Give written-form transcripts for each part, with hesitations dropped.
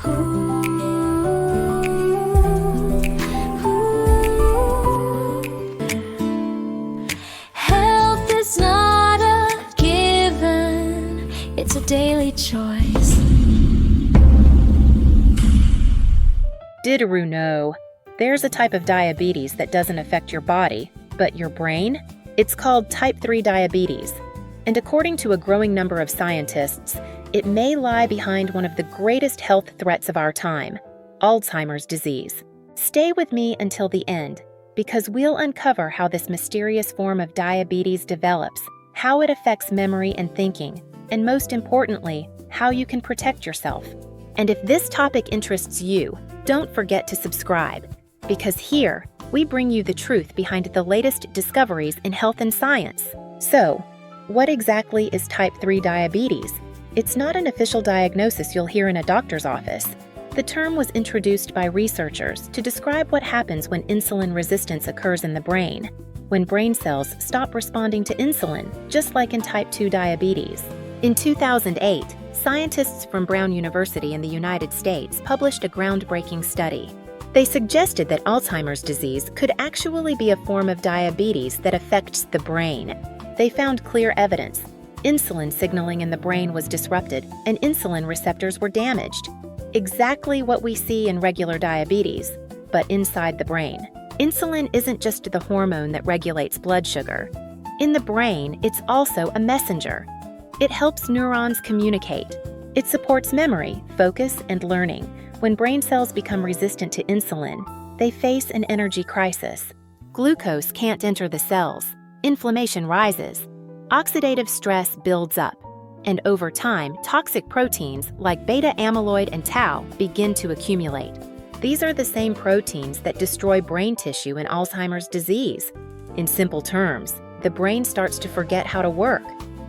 Health is not a given, it's a daily choice. Did you know? There's a type of diabetes that doesn't affect your body, but your brain? It's called type 3 diabetes. And according to a growing number of scientists, it may lie behind one of the greatest health threats of our time, Alzheimer's disease. Stay with me until the end, because we'll uncover how this mysterious form of diabetes develops, how it affects memory and thinking, and most importantly, how you can protect yourself. And if this topic interests you, don't forget to subscribe, because here, we bring you the truth behind the latest discoveries in health and science. So, what exactly is type 3 diabetes? It's not an official diagnosis you'll hear in a doctor's office. The term was introduced by researchers to describe what happens when insulin resistance occurs in the brain, when brain cells stop responding to insulin, just like in type 2 diabetes. In 2008, scientists from Brown University in the United States published a groundbreaking study. They suggested that Alzheimer's disease could actually be a form of diabetes that affects the brain. They found clear evidence. Insulin signaling in the brain was disrupted, and insulin receptors were damaged. Exactly what we see in regular diabetes, but inside the brain. Insulin isn't just the hormone that regulates blood sugar. In the brain, it's also a messenger. It helps neurons communicate. It supports memory, focus, and learning. When brain cells become resistant to insulin, they face an energy crisis. Glucose can't enter the cells. Inflammation rises. Oxidative stress builds up. And over time, toxic proteins like beta amyloid and tau begin to accumulate. These are the same proteins that destroy brain tissue in Alzheimer's disease. In simple terms, the brain starts to forget how to work.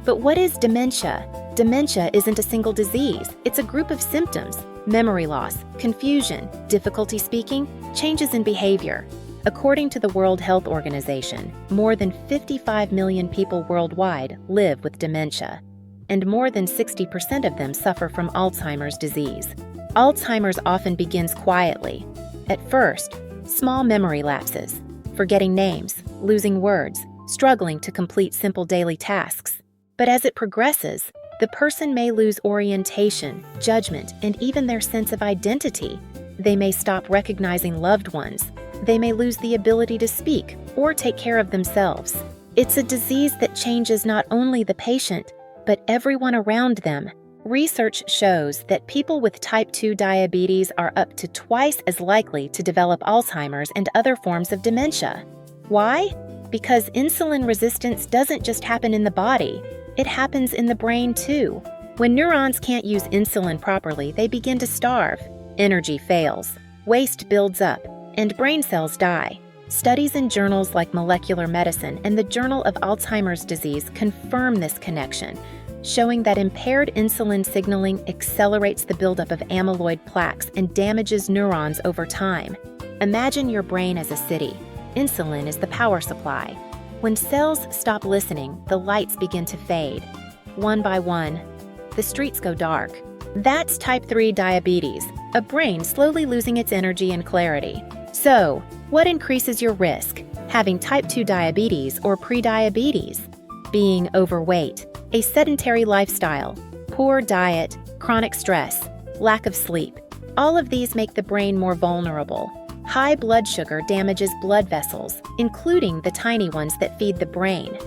But what is dementia? Dementia isn't a single disease. It's a group of symptoms: memory loss, confusion, difficulty speaking, changes in behavior. According to the World Health Organization, more than 55 million people worldwide live with dementia, and more than 60% of them suffer from Alzheimer's disease. Alzheimer's often begins quietly. At first, small memory lapses, forgetting names, losing words, struggling to complete simple daily tasks. But as it progresses, the person may lose orientation, judgment, and even their sense of identity. They may stop recognizing loved ones. They may lose the ability to speak or take care of themselves. It's a disease that changes not only the patient, but everyone around them. Research shows that people with type 2 diabetes are up to twice as likely to develop Alzheimer's and other forms of dementia. Why? Because insulin resistance doesn't just happen in the body, it happens in the brain too. When neurons can't use insulin properly, they begin to starve. Energy fails, waste builds up, and brain cells die. Studies in journals like Molecular Medicine and the Journal of Alzheimer's Disease confirm this connection, showing that impaired insulin signaling accelerates the buildup of amyloid plaques and damages neurons over time. Imagine your brain as a city. Insulin is the power supply. When cells stop listening, the lights begin to fade. One by one, the streets go dark. That's type 3 diabetes, a brain slowly losing its energy and clarity. So, what increases your risk? Having type 2 diabetes or prediabetes? Being overweight, a sedentary lifestyle, poor diet, chronic stress, lack of sleep. All of these make the brain more vulnerable. High blood sugar damages blood vessels, including the tiny ones that feed the brain.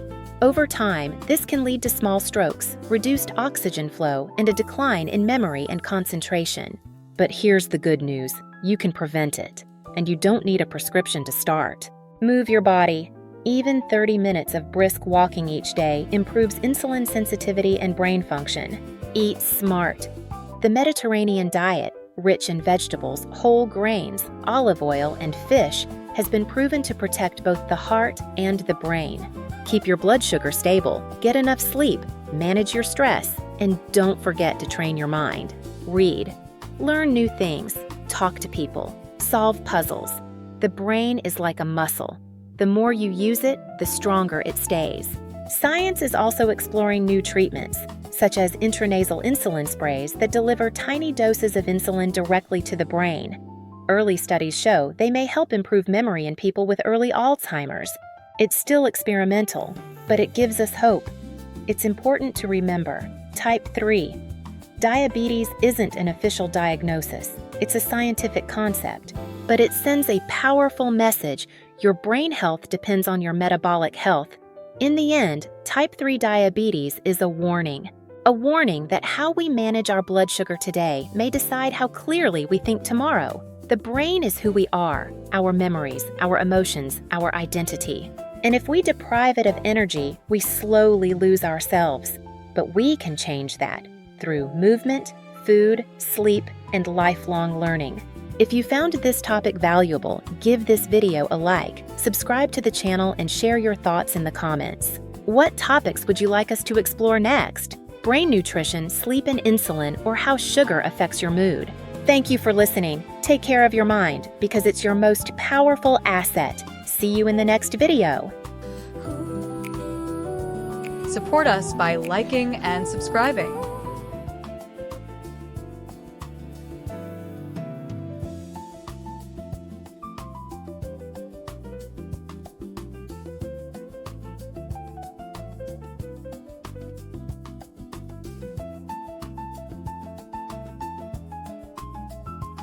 Over time, this can lead to small strokes, reduced oxygen flow, and a decline in memory and concentration. But here's the good news: you can prevent it, and you don't need a prescription to start. Move your body. Even 30 minutes of brisk walking each day improves insulin sensitivity and brain function. Eat smart. The Mediterranean diet, rich in vegetables, whole grains, olive oil, and fish, has been proven to protect both the heart and the brain. Keep your blood sugar stable, get enough sleep, manage your stress, and don't forget to train your mind. Read. Learn new things. Talk to people. Solve puzzles. The brain is like a muscle. The more you use it, the stronger it stays. Science is also exploring new treatments. such as intranasal insulin sprays that deliver tiny doses of insulin directly to the brain. Early studies show they may help improve memory in people with early Alzheimer's. It's still experimental, but it gives us hope. It's important to remember, type 3. Diabetes isn't an official diagnosis. It's a scientific concept, but it sends a powerful message. Your brain health depends on your metabolic health. In the end, type 3 diabetes is a warning that how we manage our blood sugar today may decide how clearly we think tomorrow. The brain is who we are, our memories, our emotions, our identity. And if we deprive it of energy, we slowly lose ourselves. But we can change that through movement, food, sleep, and lifelong learning. If you found this topic valuable, give this video a like, subscribe to the channel, and share your thoughts in the comments. What topics would you like us to explore next? Brain nutrition, sleep and insulin, or how sugar affects your mood? Thank you for listening. Take care of your mind, because it's your most powerful asset. See you in the next video. Support us by liking and subscribing.